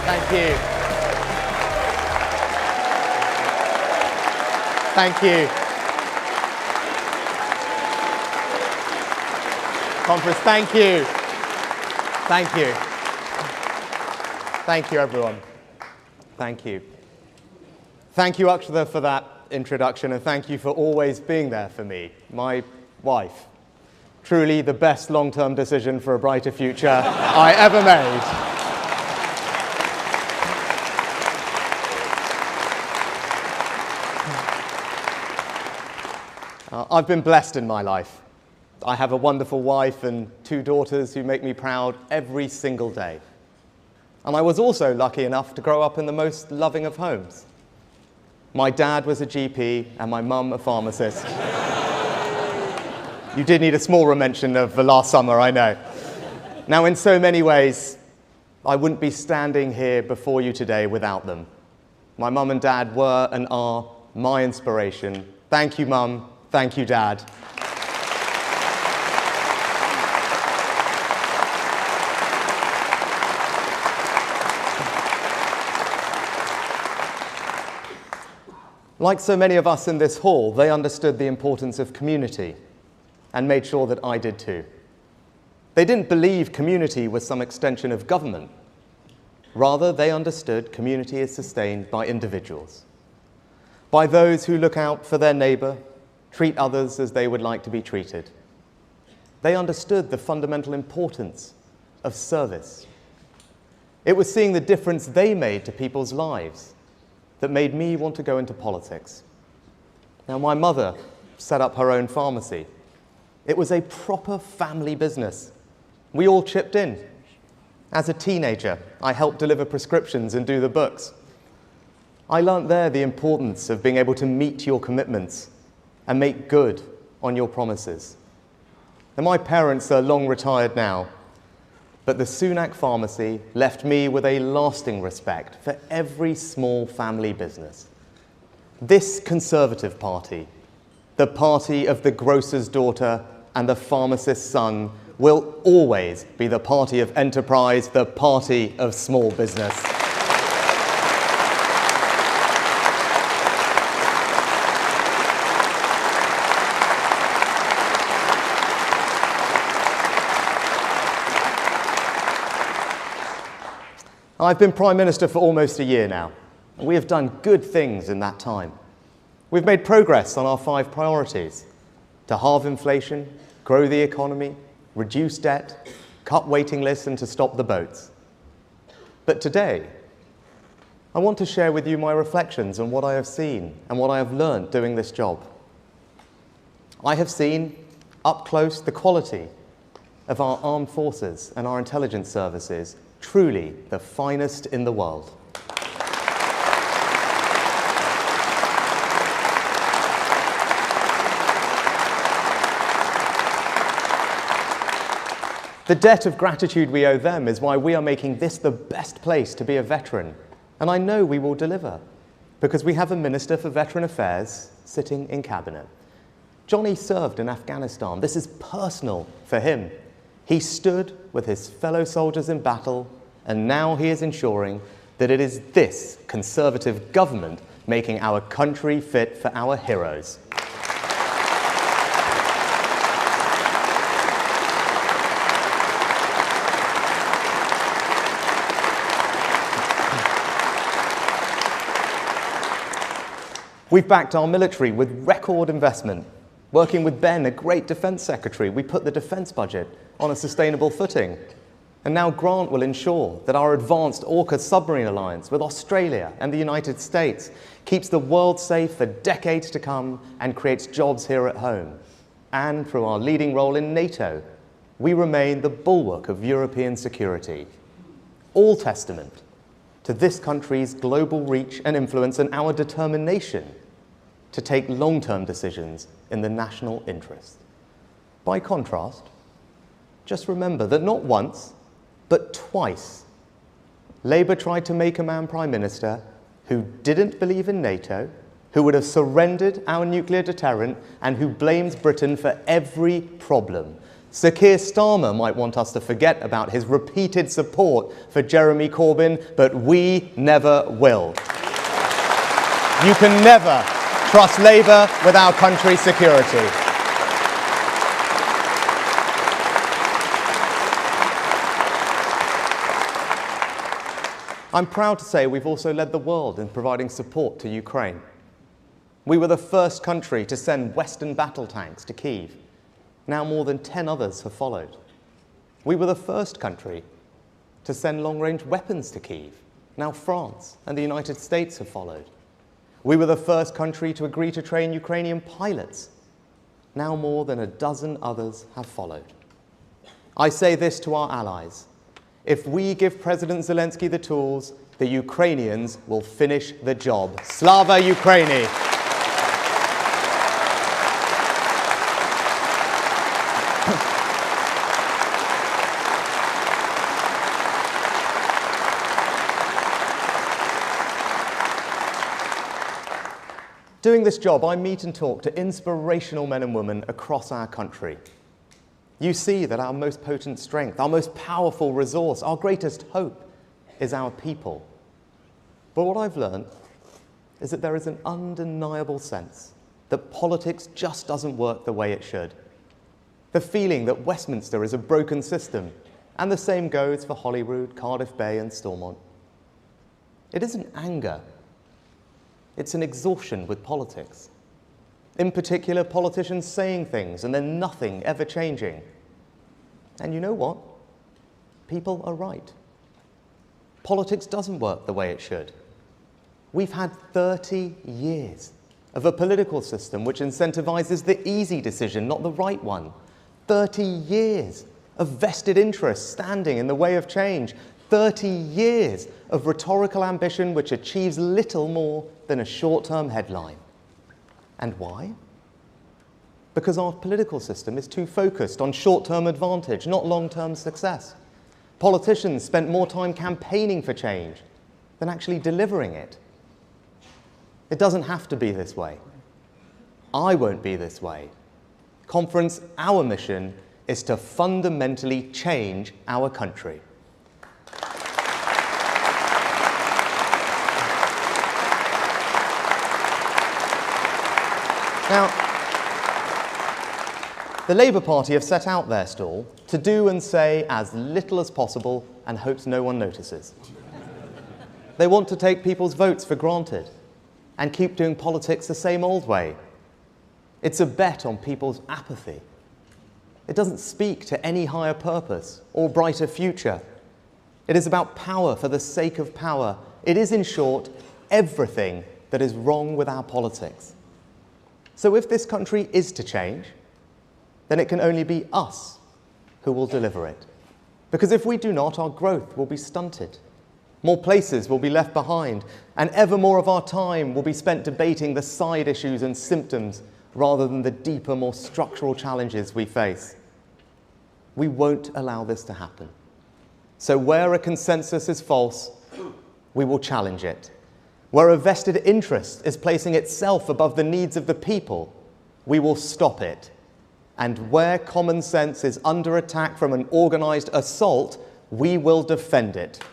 Thank you. Thank you. Conference, thank you. Thank you. Thank you, everyone. Thank you. Thank you, Akshata, for that introduction, and thank you for always being there for me, my wife. Truly the best long-term decision for a brighter future I ever made. I've been blessed in my life. I have a wonderful wife and 2 daughters who make me proud every single day. And I was also lucky enough to grow up in the most loving of homes. My dad was a GP and my mum a pharmacist. You did need a smaller mention of the last summer, I know. Now, in so many ways, I wouldn't be standing here before you today without them. My mum and dad were and are my inspiration. Thank you, Mum. Thank you, Dad. Like so many of us in this hall, they understood the importance of community and made sure that I did too. They didn't believe community was some extension of government. Rather, they understood community is sustained by individuals, by those who look out for their neighbour, treat others as they would like to be treated. They understood the fundamental importance of service. It was seeing the difference they made to people's lives that made me want to go into politics. Now, my mother set up her own pharmacy. It was a proper family business. We all chipped in. As a teenager, I helped deliver prescriptions and do the books. I learnt there the importance of being able to meet your commitments and make good on your promises. And my parents are long retired now, but the Sunak pharmacy left me with a lasting respect for every small family business. This Conservative Party, the party of the grocer's daughter and the pharmacist's son, will always be the party of enterprise, the party of small business. I've been Prime Minister for almost a year now, and we have done good things in that time. We've made progress on our 5 priorities: to halve inflation, grow the economy, reduce debt, cut waiting lists, and to stop the boats. But today, I want to share with you my reflections on what I have seen and what I have learned doing this job. I have seen, up close, the quality of our armed forces and our intelligence services, truly the finest in the world. The debt of gratitude we owe them is why we are making this the best place to be a veteran. And I know we will deliver, because we have a Minister for Veteran Affairs sitting in Cabinet. Johnny served in Afghanistan. This is personal for him. He stood with his fellow soldiers in battle, and now he is ensuring that it is this Conservative government making our country fit for our heroes. We've backed our military with record investment. Working with Ben, a great defence secretary, we put the defence budget on a sustainable footing. And now Grant will ensure that our advanced AUKUS submarine alliance with Australia and the United States keeps the world safe for decades to come and creates jobs here at home. And through our leading role in NATO, we remain the bulwark of European security. All testament to this country's global reach and influence and our determination to take long-term decisions in the national interest. By contrast, just remember that not once, but twice, Labour tried to make a man Prime Minister who didn't believe in NATO, who would have surrendered our nuclear deterrent, and who blames Britain for every problem. Sir Keir Starmer might want us to forget about his repeated support for Jeremy Corbyn, but we never will. You can never trust Labour with our country's security. I'm proud to say we've also led the world in providing support to Ukraine. We were the first country to send Western battle tanks to Kyiv. Now more than 10 others have followed. We were the first country to send long-range weapons to Kyiv. Now France and the United States have followed. We were the first country to agree to train Ukrainian pilots. Now more than a dozen others have followed. I say this to our allies. If we give President Zelensky the tools, the Ukrainians will finish the job. Slava Ukraini! Doing this job, I meet and talk to inspirational men and women across our country. You see that our most potent strength, our most powerful resource, our greatest hope is our people. But what I've learned is that there is an undeniable sense that politics just doesn't work the way it should. The feeling that Westminster is a broken system, and the same goes for Holyrood, Cardiff Bay and Stormont. It isn't anger. It's an exhaustion with politics. In particular, politicians saying things and then nothing ever changing. And you know what? People are right. Politics doesn't work the way it should. We've had 30 years of a political system which incentivizes the easy decision, not the right one. 30 years of vested interests standing in the way of change. 30 years of rhetorical ambition which achieves little more than a short-term headline. And why? Because our political system is too focused on short-term advantage, not long-term success. Politicians spent more time campaigning for change than actually delivering it. It doesn't have to be this way. I won't be this way. Conference, our mission is to fundamentally change our country. Now, the Labour Party have set out their stall to do and say as little as possible and hopes no one notices. They want to take people's votes for granted and keep doing politics the same old way. It's a bet on people's apathy. It doesn't speak to any higher purpose or brighter future. It is about power for the sake of power. It is, in short, everything that is wrong with our politics. So if this country is to change, then it can only be us who will deliver it. Because if we do not, our growth will be stunted. More places will be left behind, and ever more of our time will be spent debating the side issues and symptoms rather than the deeper, more structural challenges we face. We won't allow this to happen. So where a consensus is false, we will challenge it. Where a vested interest is placing itself above the needs of the people, we will stop it. And where common sense is under attack from an organised assault, we will defend it.